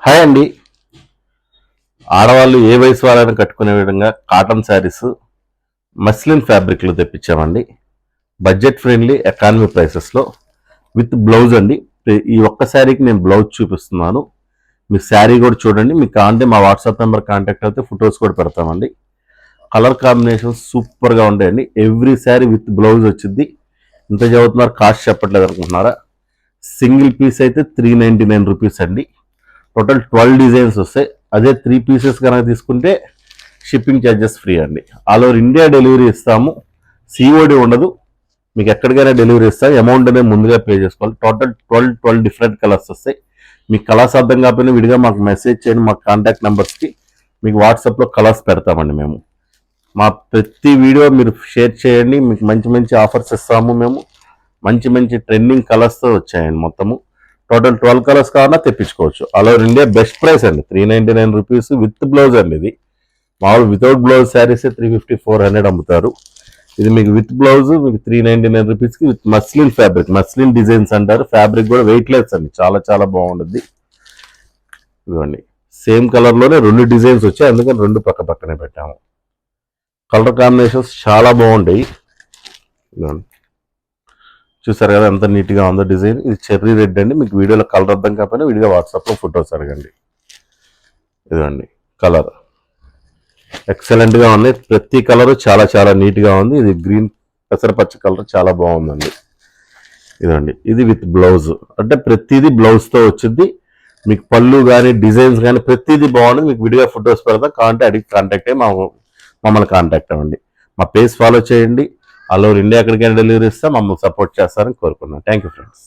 Hi అండి. ఆడవాళ్ళు ఏ వయసు వాళ్ళైనా కట్టుకునే విధంగా కాటన్ శారీస్ మస్లిన్ ఫ్యాబ్రిక్లో తెప్పించామండి. బడ్జెట్ ఫ్రెండ్లీ ఎకానమీ ప్రైసెస్లో విత్ బ్లౌజ్ అండి. ఈ ఒక్క శారీకి నేను బ్లౌజ్ చూపిస్తున్నాను. మీ శారీ కూడా చూడండి. మీకు కావాలంటే మా వాట్సాప్ నెంబర్ కాంటాక్ట్ అయితే ఫొటోస్ కూడా పెడతామండి. కలర్ కాంబినేషన్ సూపర్గా ఉంటాయండి. ఎవ్రీ శారీ విత్ బ్లౌజ్ వచ్చింది. ఇంత చదువుతున్నారు, కాస్ట్ చెప్పట్లేదు అనుకుంటున్నారా? సింగిల్ పీస్ అయితే 399 రూపీస్ అండి. టోటల్ 12 డిజైన్స్ వస్తాయి. అదే 3 పీసెస్ కనుక తీసుకుంటే షిప్పింగ్ ఛార్జెస్ ఫ్రీ అండి. ఆల్ ఓవర్ ఇండియా డెలివరీ ఇస్తాము. సిఓడి ఉండదు. మీకు ఎక్కడికైనా డెలివరీ ఇస్తాం. అమౌంట్ అనేది ముందుగా పే చేసుకోవాలి. టోటల్ 12 డిఫరెంట్ కలర్స్ వస్తాయి. మీకు కలర్స్ అర్థం కాకపోయినా విడిగా మాకు మెసేజ్ చేయండి. మా కాంటాక్ట్ నెంబర్స్కి మీకు వాట్సాప్లో కలర్స్ పెడతామండి. మేము మా ప్రతి వీడియో మీరు షేర్ చేయండి. మీకు మంచి మంచి ఆఫర్స్ ఇస్తాము. మేము మంచి మంచి ట్రెండింగ్ కలర్స్తో వచ్చాయండి. మొత్తము టోటల్ 12 కలర్స్ కావాలన్నా తెప్పించుకోవచ్చు. All over India best price అండి. 399 రూపీస్ విత్ బ్లౌజ్ అండి. ఇది మామూలు వితౌట్ బ్లౌజ్ శారీస్ 350, 400 అమ్ముతారు. ఇది మీకు విత్ బ్లౌజ్ మీకు 399 రూపీస్కి with muslin fabric, muslin designs అంటారు. ఫ్యాబ్రిక్ కూడా వెయిట్ లెస్ అండి. చాలా చాలా బాగుంటుంది. ఇదిగోండి, సేమ్ కలర్లోనే 2 డిజైన్స్ వచ్చాయి. అందుకని 2 పక్క పక్కనే పెట్టాము. కలర్ కాంబినేషన్స్ చాలా బాగుంటాయి. ఇదిగోండి, చూసారు కదా ఎంత నీట్గా ఉందో డిజైన్. ఇది చెర్రీ రెడ్ అండి. మీకు వీడియోలో కలర్ అర్థం కాకపోయినా వీడియో వాట్సాప్లో ఫొటోస్ అడగండి. ఇదండి కలర్ ఎక్సలెంట్గా ఉంది. ప్రతి కలరు చాలా చాలా నీట్గా ఉంది. ఇది గ్రీన్ పెసరపచ్చ కలర్ చాలా బాగుందండి. ఇదండి, ఇది విత్ బ్లౌజ్. అంటే ప్రతిదీ బ్లౌజ్తో వచ్చింది. మీకు పళ్ళు కానీ డిజైన్స్ కానీ ప్రతిదీ బాగుంది. మీకు విడిగా ఫొటోస్ పెడతాం. కాంటాక్ట్ అయ్యి మమ్మల్ని కాంటాక్ట్ అవ్వండి. మా పేజ్ ఫాలో చేయండి. ఆల్ ఓవర్ ఇండియా ఎక్కడికైనా డెలివరీ ఇస్తే మమ్మల్ని సపోర్ట్ చేస్తారని కోరుకున్నాను. Thank you friends.